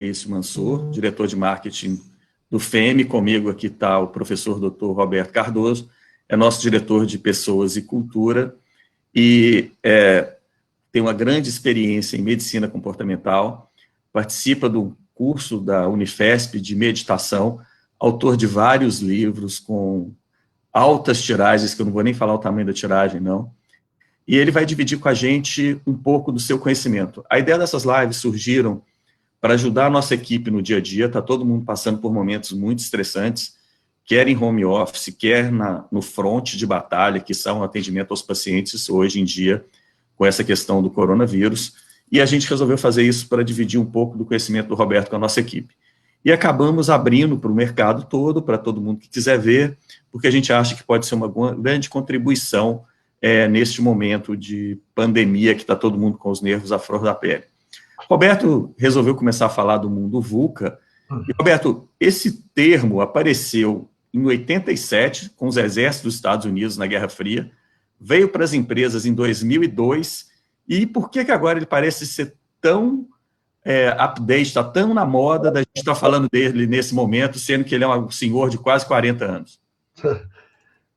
Maurício Mansur, diretor de marketing do FEM. Comigo aqui está o professor Dr. Roberto Cardoso, é nosso diretor de Pessoas e Cultura, e tem uma grande experiência em medicina comportamental, participa do curso da Unifesp de meditação, autor de vários livros com altas tiragens, que eu não vou nem falar o tamanho da tiragem, não, e ele vai dividir com a gente um pouco do seu conhecimento. A ideia dessas lives surgiram para ajudar a nossa equipe no dia a dia. Está todo mundo passando por momentos muito estressantes, quer em home office, quer no front de batalha, que são o atendimento aos pacientes hoje em dia, com essa questão do coronavírus, e a gente resolveu fazer isso para dividir um pouco do conhecimento do Roberto com a nossa equipe. E acabamos abrindo para o mercado todo, para todo mundo que quiser ver, porque a gente acha que pode ser uma grande contribuição neste momento de pandemia, que está todo mundo com os nervos à flor da pele. Roberto resolveu começar a falar do mundo VUCA. E, Roberto, esse termo apareceu em 87, com os exércitos dos Estados Unidos na Guerra Fria, veio para as empresas em 2002, e por que agora ele parece ser tão update, está tão na moda da gente estar falando dele nesse momento, sendo que ele é um senhor de quase 40 anos?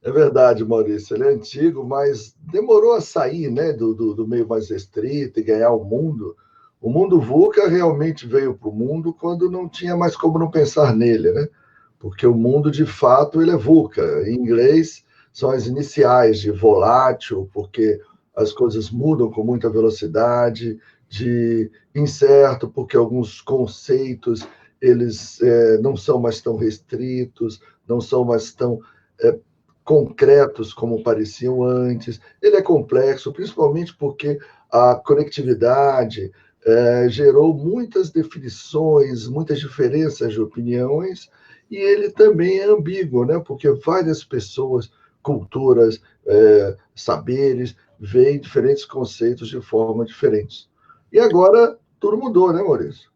É verdade, Maurício, ele é antigo, mas demorou a sair, né, do meio mais restrito e ganhar o mundo. O mundo VUCA realmente veio para o mundo quando não tinha mais como não pensar nele, né? Porque o mundo, de fato, ele é VUCA. Em inglês, são as iniciais de volátil, porque as coisas mudam com muita velocidade, de incerto, porque alguns conceitos eles não são mais tão restritos, não são mais tão concretos como pareciam antes. Ele é complexo, principalmente porque a conectividade gerou muitas definições, muitas diferenças de opiniões, e ele também é ambíguo, né? Porque várias pessoas, culturas, saberes, veem diferentes conceitos de forma diferente. E agora tudo mudou, né, Maurício?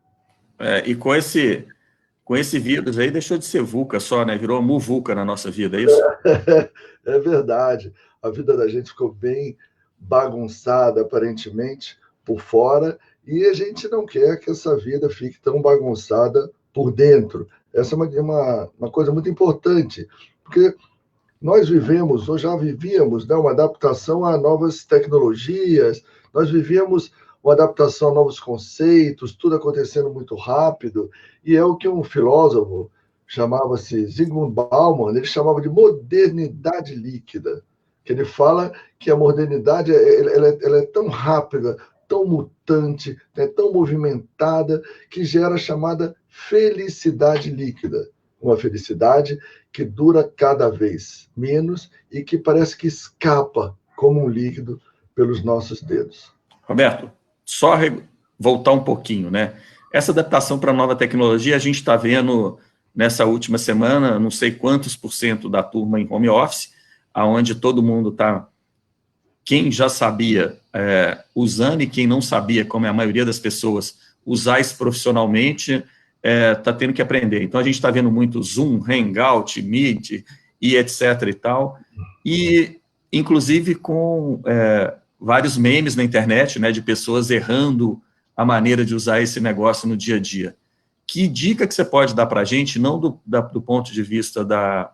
E com esse vírus aí, deixou de ser VUCA só, né? Virou MUVUCA na nossa vida, é isso? É verdade. A vida da gente ficou bem bagunçada, aparentemente, por fora, e a gente não quer que essa vida fique tão bagunçada por dentro. Essa é uma coisa muito importante, porque nós vivemos, ou já vivíamos, né, uma adaptação a novas tecnologias, nós vivíamos uma adaptação a novos conceitos, tudo acontecendo muito rápido, e é o que um filósofo chamava-se Zygmunt Bauman, ele chamava de modernidade líquida, que ele fala que a modernidade ela é tão rápida, tão mutante, né, tão movimentada, que gera a chamada felicidade líquida, uma felicidade que dura cada vez menos e que parece que escapa como um líquido pelos nossos dedos. Roberto, só voltar um pouquinho, né? Essa adaptação para a nova tecnologia, a gente está vendo nessa última semana, não sei quantos % da turma em home office, aonde todo mundo está, quem já sabia usando e quem não sabia, como é a maioria das pessoas, usar isso profissionalmente, está tendo que aprender. Então, a gente está vendo muito Zoom, Hangout, Meet, e etc. e tal, e inclusive com vários memes na internet, né, de pessoas errando a maneira de usar esse negócio no dia a dia. Que dica que você pode dar para a gente, não do ponto de vista da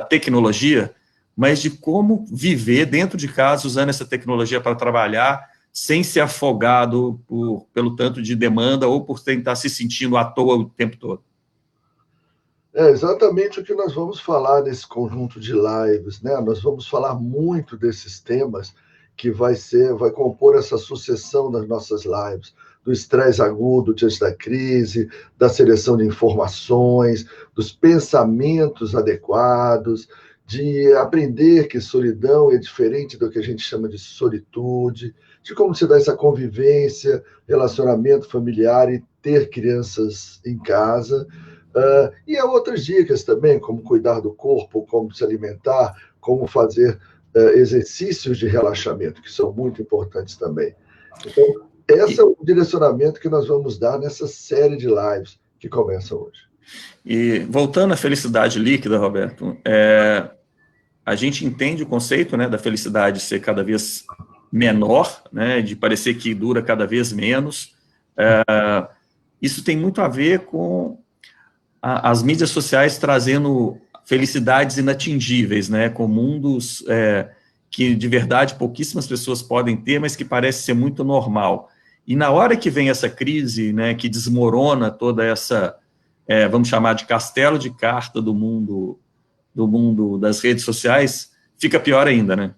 tecnologia, mas de como viver dentro de casa usando essa tecnologia para trabalhar sem ser afogado pelo tanto de demanda ou por tentar se sentindo à toa o tempo todo? É exatamente o que nós vamos falar nesse conjunto de lives, né? Nós vamos falar muito desses temas que vai compor essa sucessão das nossas lives, do estresse agudo diante da crise, da seleção de informações, dos pensamentos adequados, de aprender que solidão é diferente do que a gente chama de solitude, de como se dá essa convivência, relacionamento familiar e ter crianças em casa. E há outras dicas também, como cuidar do corpo, como se alimentar, como fazer exercícios de relaxamento, que são muito importantes também. Então, esse é o direcionamento que nós vamos dar nessa série de lives que começa hoje. E voltando à felicidade líquida, Roberto, a gente entende o conceito, né, da felicidade ser cada vez menor, né, de parecer que dura cada vez menos, isso tem muito a ver com as mídias sociais trazendo felicidades inatingíveis, né, com mundos que, de verdade, pouquíssimas pessoas podem ter, mas que parece ser muito normal. E na hora que vem essa crise, né, que desmorona toda essa, vamos chamar de castelo de carta do mundo das redes sociais, fica pior ainda, né?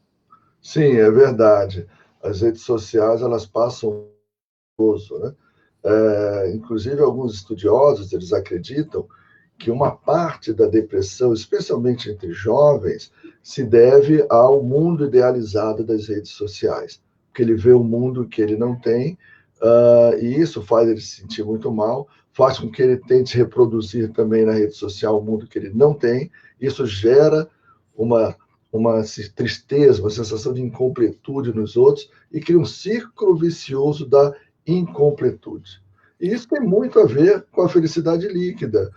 Sim, é verdade. As redes sociais, elas passam, né? Inclusive, alguns estudiosos, eles acreditam que uma parte da depressão, especialmente entre jovens, se deve ao mundo idealizado das redes sociais, porque ele vê um mundo que ele não tem, e isso faz ele se sentir muito mal, faz com que ele tente reproduzir também na rede social o mundo que ele não tem, isso gera uma tristeza, uma sensação de incompletude nos outros, e cria um círculo vicioso da incompletude. E isso tem muito a ver com a felicidade líquida.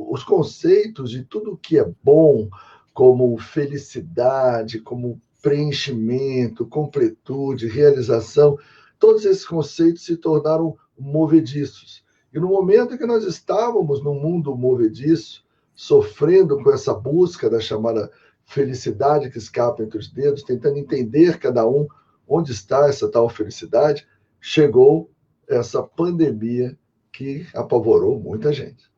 Os conceitos de tudo que é bom, como felicidade, como preenchimento, completude, realização, todos esses conceitos se tornaram movediços. E no momento em que nós estávamos num mundo movediço, sofrendo com essa busca da chamada felicidade que escapa entre os dedos, tentando entender cada um onde está essa tal felicidade, chegou essa pandemia que apavorou muita gente.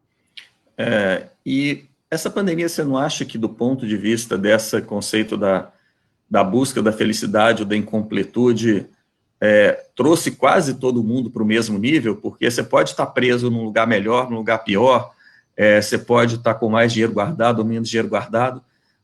E essa pandemia, você não acha que, do ponto de vista desse conceito da busca da felicidade ou da incompletude, trouxe quase todo mundo para o mesmo nível? Porque você pode estar preso num lugar melhor, num lugar pior, você pode estar com mais dinheiro guardado ou menos dinheiro guardado,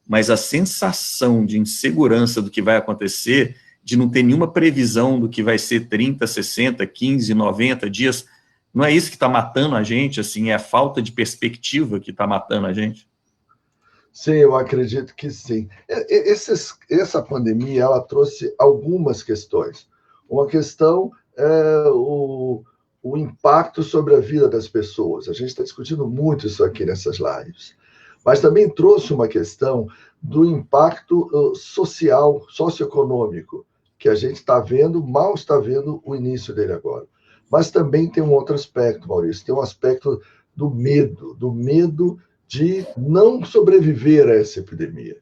mas a sensação de insegurança do que vai acontecer, de não ter nenhuma previsão do que vai ser 30, 60, 15, 90 dias, não é isso que está matando a gente, assim, é a falta de perspectiva que está matando a gente? Sim, eu acredito que sim. Essa pandemia, ela trouxe algumas questões. Uma questão é o impacto sobre a vida das pessoas. A gente está discutindo muito isso aqui nessas lives. Mas também trouxe uma questão do impacto social, socioeconômico, que a gente está vendo, mal está vendo o início dele agora. Mas também tem um outro aspecto, Maurício, tem um aspecto do medo de não sobreviver a essa epidemia.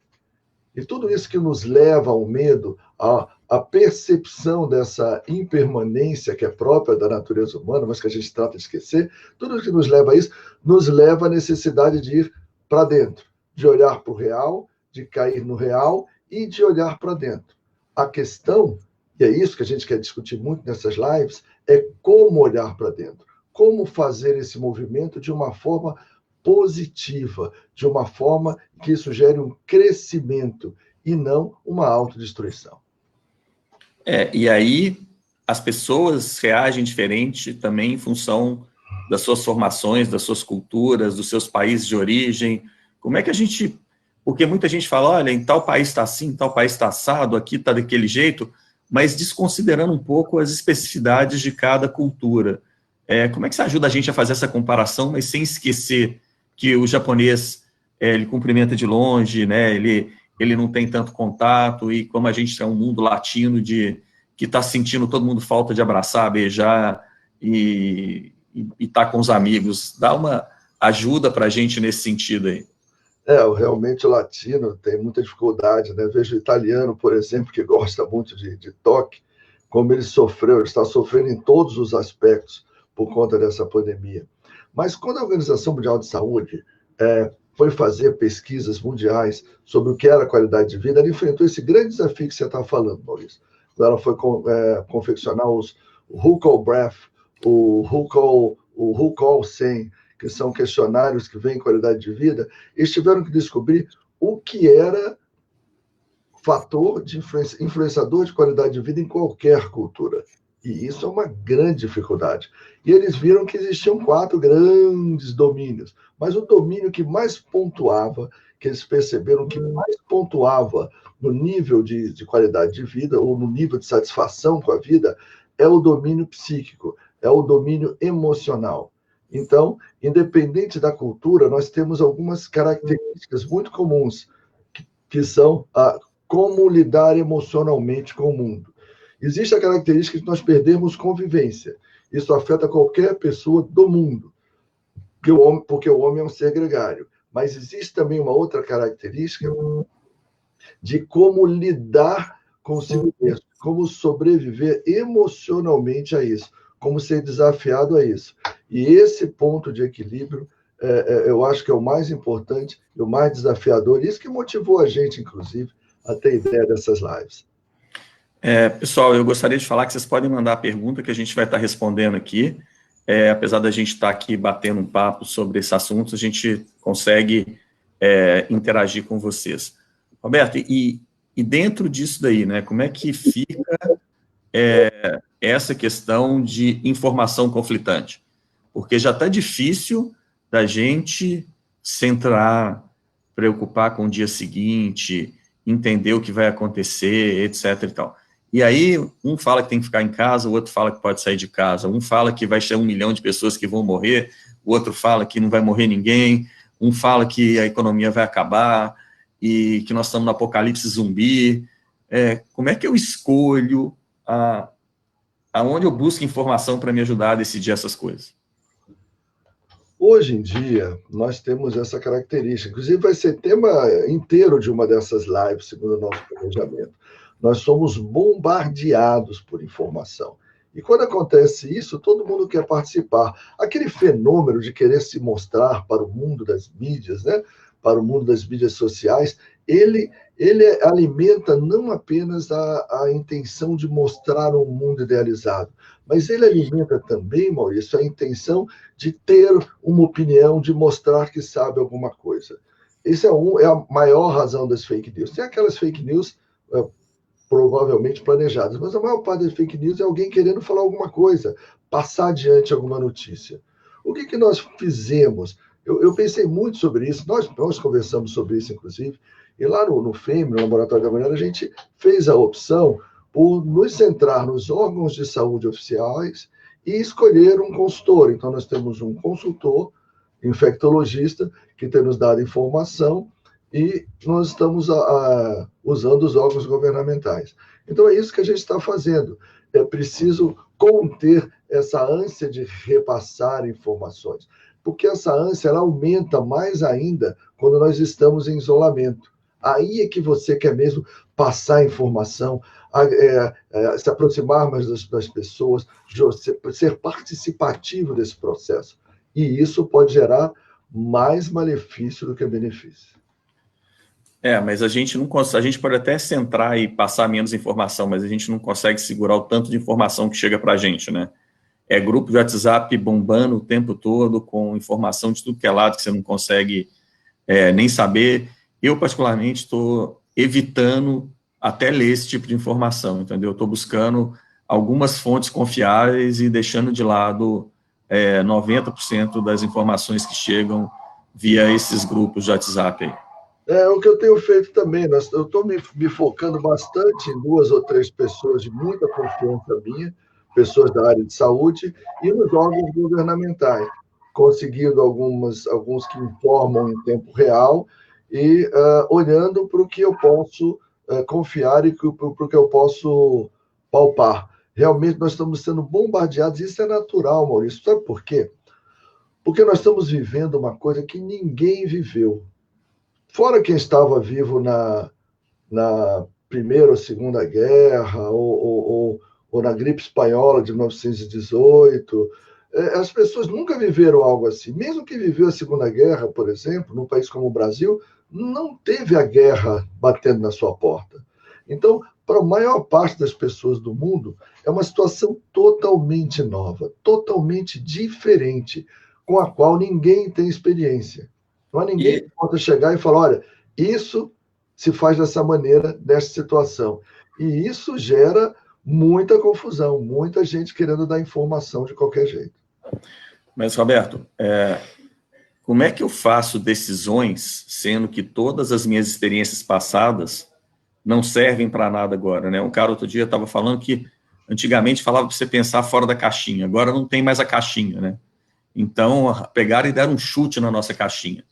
E tudo isso que nos leva ao medo, a percepção dessa impermanência que é própria da natureza humana, mas que a gente trata de esquecer, tudo que nos leva a isso, nos leva à necessidade de ir para dentro, de olhar para o real, de cair no real e de olhar para dentro. A questão, e é isso que a gente quer discutir muito nessas lives, é como olhar para dentro, como fazer esse movimento de uma forma positiva, de uma forma que isso gere um crescimento e não uma autodestruição. E aí as pessoas reagem diferente também em função das suas formações, das suas culturas, dos seus países de origem. Como é que a gente... Porque muita gente fala, olha, em tal país está assim, em tal país está assado, aqui está daquele jeito, mas desconsiderando um pouco as especificidades de cada cultura. Como é que você ajuda a gente a fazer essa comparação, mas sem esquecer que o japonês, ele cumprimenta de longe, né? Ele não tem tanto contato, e como a gente é um mundo latino que está sentindo todo mundo falta de abraçar, beijar e estar com os amigos, dá uma ajuda para a gente nesse sentido aí. Realmente o latino tem muita dificuldade, né? Vejo o italiano, por exemplo, que gosta muito de toque, como ele está sofrendo em todos os aspectos por conta dessa pandemia. Mas quando a Organização Mundial de Saúde foi fazer pesquisas mundiais sobre o que era a qualidade de vida, ela enfrentou esse grande desafio que você está falando, Maurício. Quando ela foi confeccionar o Hucol Breath, o Hucol 100, que são questionários que veem qualidade de vida, eles tiveram que descobrir o que era fator de influenciador de qualidade de vida em qualquer cultura. E isso é uma grande dificuldade. E eles viram que existiam 4 grandes domínios, mas o domínio que mais pontuava, que eles perceberam que mais pontuava no nível de qualidade de vida, ou no nível de satisfação com a vida, é o domínio psíquico, é o domínio emocional. Então, independente da cultura, nós temos algumas características muito comuns, que são como lidar emocionalmente com o mundo. Existe a característica de nós perdermos convivência. Isso afeta qualquer pessoa do mundo, porque o homem é um ser gregário. Mas existe também uma outra característica de como lidar consigo mesmo, como sobreviver emocionalmente a isso, como ser desafiado a isso. E esse ponto de equilíbrio, eu acho que é o mais importante e o mais desafiador, isso que motivou a gente, inclusive, a ter ideia dessas lives. Pessoal, eu gostaria de falar que vocês podem mandar a pergunta que a gente vai estar respondendo aqui. Apesar da gente estar aqui batendo um papo sobre esse assunto, a gente consegue interagir com vocês. Roberto, e dentro disso daí, né, como é que fica essa questão de informação conflitante? Porque já está difícil da gente centrar, preocupar com o dia seguinte, entender o que vai acontecer, etc. e tal. E aí, um fala que tem que ficar em casa, o outro fala que pode sair de casa, um fala que vai ser 1 milhão de pessoas que vão morrer, o outro fala que não vai morrer ninguém, um fala que a economia vai acabar e que nós estamos no apocalipse zumbi. Como é que eu escolho aonde eu busco informação para me ajudar a decidir essas coisas? Hoje em dia, nós temos essa característica. Inclusive, vai ser tema inteiro de uma dessas lives, segundo o nosso planejamento. Nós somos bombardeados por informação. E quando acontece isso, todo mundo quer participar. Aquele fenômeno de querer se mostrar para o mundo das mídias, né? Para o mundo das mídias sociais, ele alimenta não apenas a intenção de mostrar um mundo idealizado, mas ele alimenta também, Maurício, a intenção de ter uma opinião, de mostrar que sabe alguma coisa. Isso é a maior razão das fake news. Tem aquelas fake news provavelmente planejadas, mas a maior parte das fake news é alguém querendo falar alguma coisa, passar adiante alguma notícia. O que nós fizemos? Eu pensei muito sobre isso, nós conversamos sobre isso, inclusive, e lá no FEM, no Laboratório da Manhã, a gente fez a opção por nos centrar nos órgãos de saúde oficiais e escolher um consultor. Então, nós temos um consultor, infectologista, que tem nos dado informação, e nós estamos usando os órgãos governamentais. Então, é isso que a gente está fazendo. É preciso conter essa ânsia de repassar informações, porque essa ânsia ela aumenta mais ainda quando nós estamos em isolamento. Aí é que você quer mesmo passar informação, se aproximar mais das pessoas, ser participativo desse processo. E isso pode gerar mais malefício do que benefício. Mas a gente não consegue, a gente pode até centrar e passar menos informação, mas a gente não consegue segurar o tanto de informação que chega para a gente, né? Grupo de WhatsApp bombando o tempo todo, com informação de tudo que é lado, que você não consegue nem saber. Eu, particularmente, estou evitando até ler esse tipo de informação, entendeu? Estou buscando algumas fontes confiáveis e deixando de lado 90% das informações que chegam via esses grupos de WhatsApp aí. É o que eu tenho feito também. Eu estou me focando bastante em 2 ou 3 pessoas de muita confiança minha, pessoas da área de saúde, e nos órgãos governamentais, conseguindo alguns que informam em tempo real e olhando para o que eu posso confiar e para o que eu posso palpar. Realmente nós estamos sendo bombardeados, isso é natural, Maurício. Sabe por quê? Porque nós estamos vivendo uma coisa que ninguém viveu. Fora quem estava vivo na Primeira ou Segunda Guerra, ou na gripe espanhola de 1918, as pessoas nunca viveram algo assim. Mesmo quem viveu a Segunda Guerra, por exemplo, num país como o Brasil, não teve a guerra batendo na sua porta. Então, para a maior parte das pessoas do mundo, é uma situação totalmente nova, totalmente diferente, com a qual ninguém tem experiência. Não há ninguém que possa chegar e falar, olha, isso se faz dessa maneira, nessa situação. E isso gera muita confusão, muita gente querendo dar informação de qualquer jeito. Mas, Roberto, como é que eu faço decisões, sendo que todas as minhas experiências passadas não servem para nada agora, né? Um cara outro dia estava falando que antigamente falava para você pensar fora da caixinha, agora não tem mais a caixinha, né? Então, pegaram e deram um chute na nossa caixinha.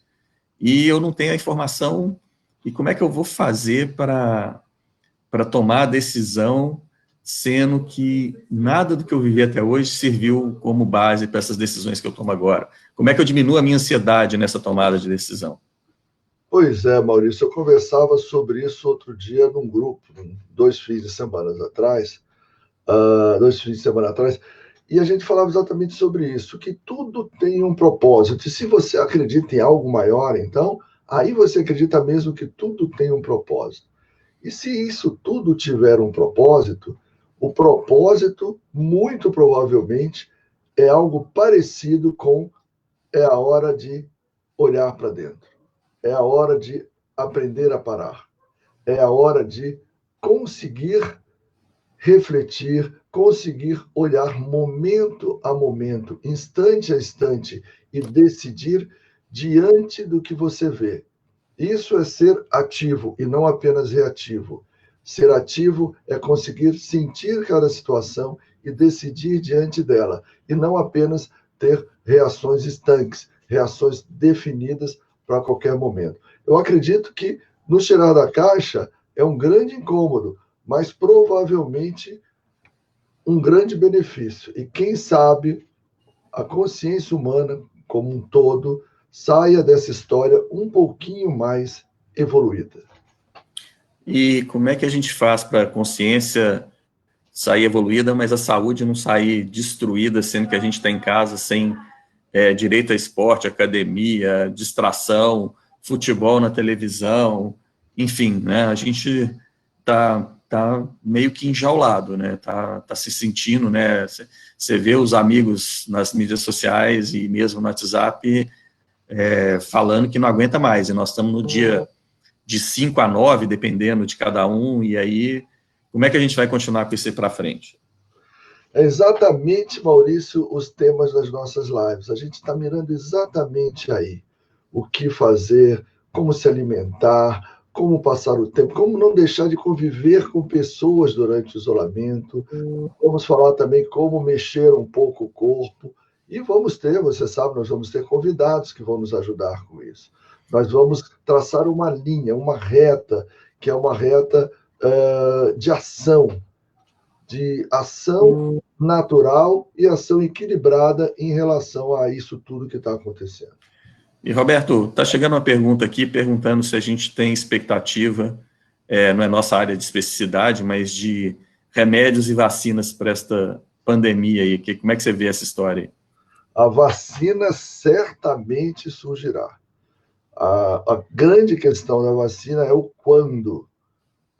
E eu não tenho a informação, e como é que eu vou fazer para tomar a decisão sendo que nada do que eu vivi até hoje serviu como base para essas decisões que eu tomo agora? Como é que eu diminuo a minha ansiedade nessa tomada de decisão? Pois é, Maurício, eu conversava sobre isso outro dia num grupo, 2 fins de semana atrás, e a gente falava exatamente sobre isso, que tudo tem um propósito. E se você acredita em algo maior, então, aí você acredita mesmo que tudo tem um propósito. E se isso tudo tiver um propósito, o propósito, muito provavelmente, é algo parecido com é a hora de olhar para dentro, é a hora de aprender a parar, é a hora de conseguir refletir, conseguir olhar momento a momento, instante a instante e decidir diante do que você vê. Isso é ser ativo e não apenas reativo. Ser ativo é conseguir sentir cada situação e decidir diante dela, e não apenas ter reações estanques, reações definidas para qualquer momento. Eu acredito que no tirar da caixa é um grande incômodo, mas provavelmente um grande benefício. E quem sabe a consciência humana como um todo saia dessa história um pouquinho mais evoluída. E como é que a gente faz para a consciência sair evoluída, mas a saúde não sair destruída, sendo que a gente está em casa sem direito a esporte, academia, distração, futebol na televisão, enfim, né? A gente tá meio que enjaulado, né? Tá se sentindo, né? Você vê os amigos nas mídias sociais e mesmo no WhatsApp falando que não aguenta mais, e nós estamos no dia de 5 a 9, dependendo de cada um, e aí, como é que a gente vai continuar com isso para frente? É exatamente, Maurício, os temas das nossas lives. A gente está mirando exatamente aí. O que fazer, como se alimentar, como passar o tempo, como não deixar de conviver com pessoas durante o isolamento. Vamos falar também como mexer um pouco o corpo. E vamos ter, você sabe, nós vamos ter convidados que vão nos ajudar com isso. Nós vamos traçar uma linha, uma reta, que é uma reta de ação natural e ação equilibrada em relação a isso tudo que está acontecendo. E, Roberto, está chegando uma pergunta aqui, perguntando se a gente tem expectativa, não é nossa área de especificidade, mas de remédios e vacinas para esta pandemia aí. Como é que você vê essa história aí? A vacina certamente surgirá. A grande questão da vacina é o quando.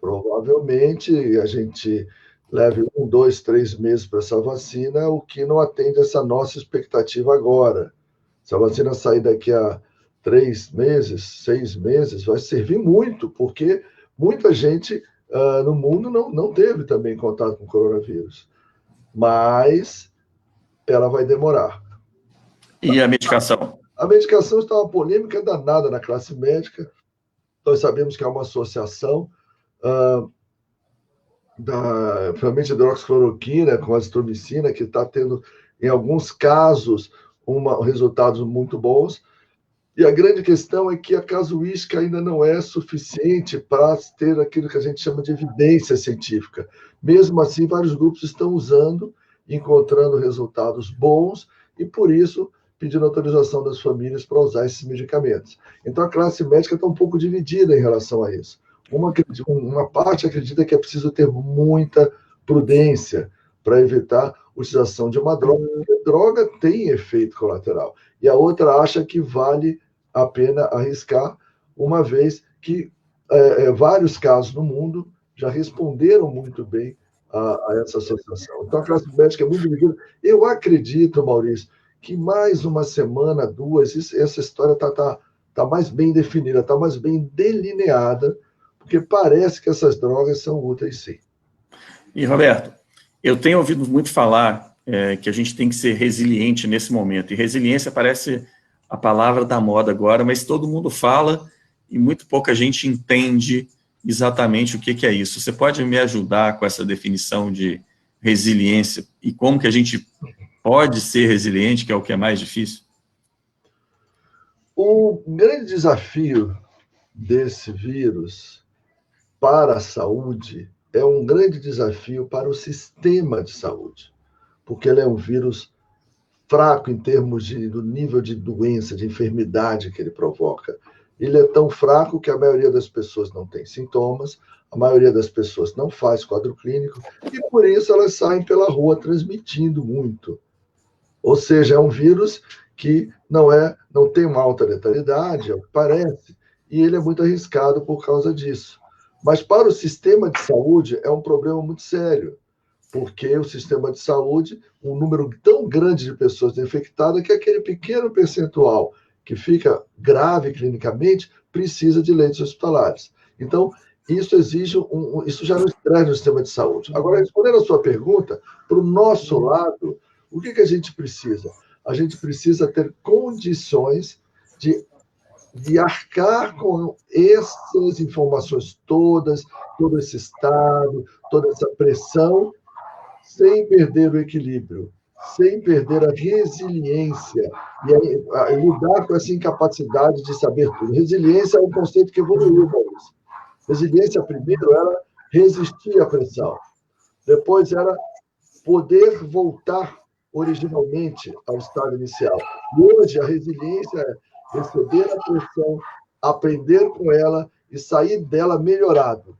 Provavelmente a gente leve 1, 2, 3 meses para essa vacina, o que não atende essa nossa expectativa agora. Se a vacina sair daqui a 3 meses, 6 meses, vai servir muito, porque muita gente no mundo não teve também contato com o coronavírus. Mas ela vai demorar. E a medicação? A medicação está uma polêmica danada na classe médica. Nós sabemos que há uma associação principalmente hidroxicloroquina com azitromicina, que está tendo, em alguns casos, resultados muito bons. E a grande questão é que a casuística ainda não é suficiente para ter aquilo que a gente chama de evidência científica. Mesmo assim, vários grupos estão usando, encontrando resultados bons, e por isso pedindo autorização das famílias para usar esses medicamentos. Então, a classe médica está um pouco dividida em relação a isso. Uma parte acredita que é preciso ter muita prudência para evitar a utilização de uma droga, porque a droga tem efeito colateral. E a outra acha que vale a pena arriscar, uma vez que vários casos no mundo já responderam muito bem a essa associação. Então, a classe médica é muito dividida. Eu acredito, Maurício, que mais uma semana, 2, essa história está mais bem definida, está mais bem delineada, porque parece que essas drogas são úteis, sim. E, Roberto, eu tenho ouvido muito falar que a gente tem que ser resiliente nesse momento, e resiliência parece a palavra da moda agora, mas todo mundo fala e muito pouca gente entende exatamente o que é isso. Você pode me ajudar com essa definição de resiliência e como que a gente pode ser resiliente, que é o que é mais difícil? O grande desafio desse vírus para a saúde é um grande desafio para o sistema de saúde, porque ele é um vírus fraco em termos do nível de doença, de enfermidade que ele provoca. Ele é tão fraco que a maioria das pessoas não tem sintomas, a maioria das pessoas não faz quadro clínico, e por isso elas saem pela rua transmitindo muito. Ou seja, é um vírus que não tem uma alta letalidade, é o que parece, e ele é muito arriscado por causa disso. Mas para o sistema de saúde é um problema muito sério, porque o sistema de saúde, um número tão grande de pessoas infectadas, que aquele pequeno percentual que fica grave clinicamente precisa de leitos hospitalares. Então, isso exige isso já não estresse no sistema de saúde. Agora, respondendo a sua pergunta, para o nosso lado, o que a gente precisa? A gente precisa ter condições de arcar com essas informações todas, todo esse estado, toda essa pressão, sem perder o equilíbrio, sem perder a resiliência e lidar com essa incapacidade de saber tudo. Resiliência é um conceito que evoluiu, Maurício. Resiliência, primeiro, era resistir à pressão. Depois era poder voltar originalmente ao estado inicial. E hoje, a resiliência é receber a pressão, aprender com ela e sair dela melhorado.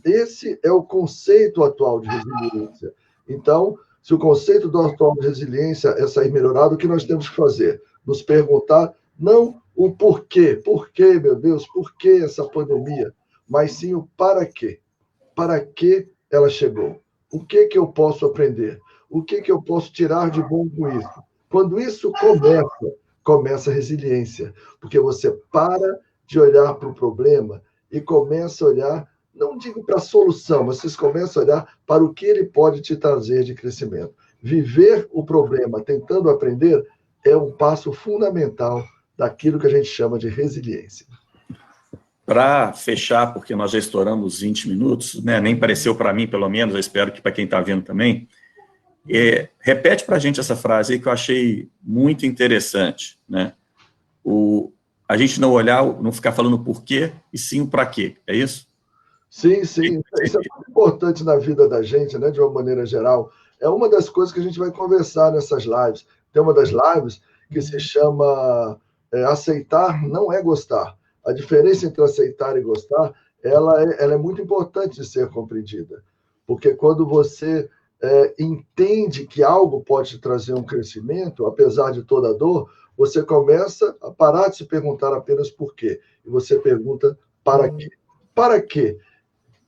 Esse é o conceito atual de resiliência. Então, se o conceito do atual de resiliência é sair melhorado, o que nós temos que fazer? Nos perguntar, não o porquê, meu Deus, por que essa pandemia? Mas sim o para quê. Para que ela chegou? O que eu posso aprender? O que eu posso tirar de bom com isso? Quando isso começa a resiliência, porque você para de olhar para o problema e começa a olhar, não digo para a solução, mas vocês começam a olhar para o que ele pode te trazer de crescimento. Viver o problema tentando aprender é um passo fundamental daquilo que a gente chama de resiliência. Para fechar, porque nós já estouramos 20 minutos, né? Nem pareceu para mim, pelo menos, eu espero que para quem está vendo também. Repete para a gente essa frase aí que eu achei muito interessante, né? A gente não olhar, não ficar falando o porquê, e sim o para quê, é isso? Sim. Isso é muito importante na vida da gente, né, de uma maneira geral. É uma das coisas que a gente vai conversar nessas lives. Tem uma das lives que se chama Aceitar não é gostar. A diferença entre aceitar e gostar, ela é muito importante de ser compreendida. Porque quando você entende que algo pode te trazer um crescimento, apesar de toda a dor, você começa a parar de se perguntar apenas por quê. E você pergunta para quê. Para quê?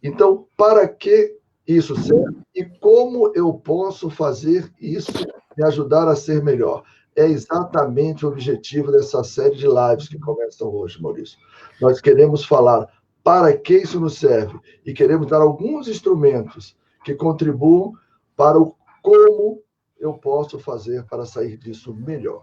Então, para que isso serve e como eu posso fazer isso me ajudar a ser melhor? É exatamente o objetivo dessa série de lives que começam hoje, Maurício. Nós queremos falar para que isso nos serve e queremos dar alguns instrumentos que contribuam para o como eu posso fazer para sair disso melhor.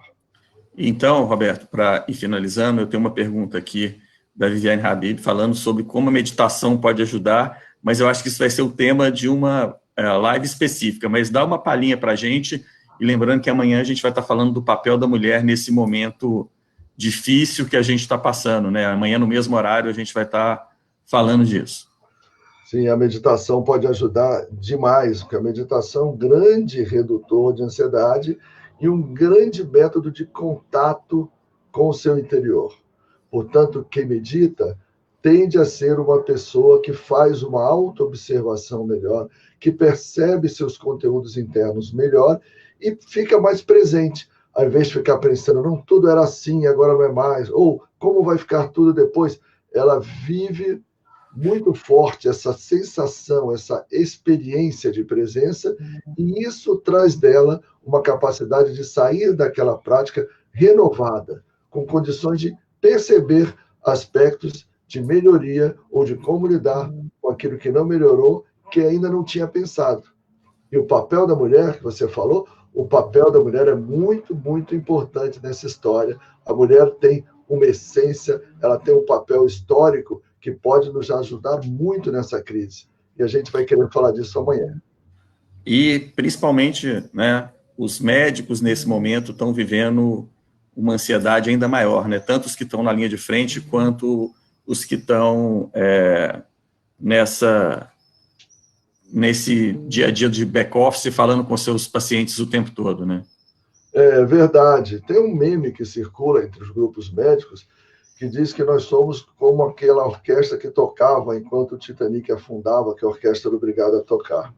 Então, Roberto, para ir finalizando, eu tenho uma pergunta aqui da Viviane Habib, falando sobre como a meditação pode ajudar, mas eu acho que isso vai ser o tema de uma live específica, mas dá uma palhinha para a gente, e lembrando que amanhã a gente vai estar falando do papel da mulher nesse momento difícil que a gente está passando, né? Amanhã, no mesmo horário, a gente vai estar falando disso. Sim, a meditação pode ajudar demais, porque a meditação é um grande redutor de ansiedade e um grande método de contato com o seu interior. Portanto, quem medita tende a ser uma pessoa que faz uma autoobservação melhor, que percebe seus conteúdos internos melhor e fica mais presente, ao invés de ficar pensando, não, tudo era assim, agora não é mais, ou como vai ficar tudo depois. Ela vive muito forte essa sensação, essa experiência de presença, e isso traz dela uma capacidade de sair daquela prática renovada, com condições de perceber aspectos de melhoria ou de como lidar com aquilo que não melhorou, que ainda não tinha pensado. E o papel da mulher, que você falou, o papel da mulher é muito, muito importante nessa história. A mulher tem uma essência, ela tem um papel histórico que pode nos ajudar muito nessa crise. E a gente vai querer falar disso amanhã. E, principalmente, né, os médicos, nesse momento, estão vivendo uma ansiedade ainda maior, né? Tanto os que estão na linha de frente, quanto os que estão nessa nesse dia a dia de back-office, falando com seus pacientes o tempo todo, né? É verdade. Tem um meme que circula entre os grupos médicos que diz que nós somos como aquela orquestra que tocava enquanto o Titanic afundava, que a orquestra era obrigada a tocar.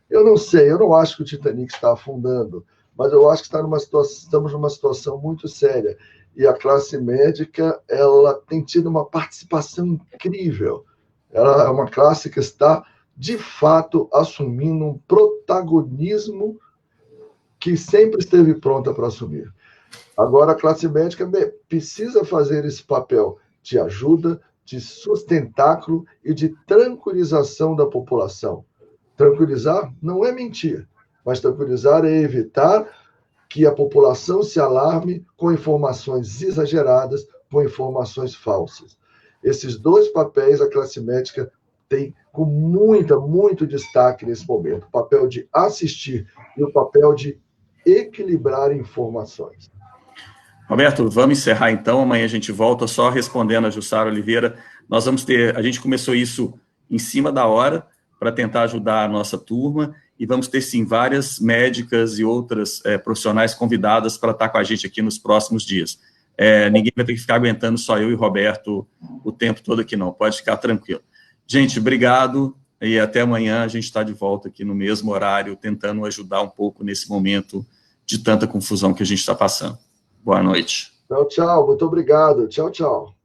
Eu não sei, eu não acho que o Titanic está afundando, mas eu acho que estamos numa situação muito séria. E a classe médica, ela tem tido uma participação incrível. Ela é uma classe que está, de fato, assumindo um protagonismo que sempre esteve pronta para assumir. Agora, a classe médica precisa fazer esse papel de ajuda, de sustentáculo e de tranquilização da população. Tranquilizar não é mentir, mas tranquilizar é evitar que a população se alarme com informações exageradas, com informações falsas. Esses dois papéis a classe médica tem com muito destaque nesse momento. O papel de assistir e o papel de equilibrar informações. Roberto, vamos encerrar então, amanhã a gente volta, só respondendo a Jussara Oliveira. Nós vamos ter, a gente começou isso em cima da hora, para tentar ajudar a nossa turma, e vamos ter, sim, várias médicas e outras profissionais convidadas para estar com a gente aqui nos próximos dias. Ninguém vai ter que ficar aguentando só eu e Roberto o tempo todo aqui, não. Pode ficar tranquilo. Gente, obrigado, e até amanhã a gente está de volta aqui no mesmo horário, tentando ajudar um pouco nesse momento de tanta confusão que a gente está passando. Boa noite. Tchau, tchau. Muito obrigado. Tchau, tchau.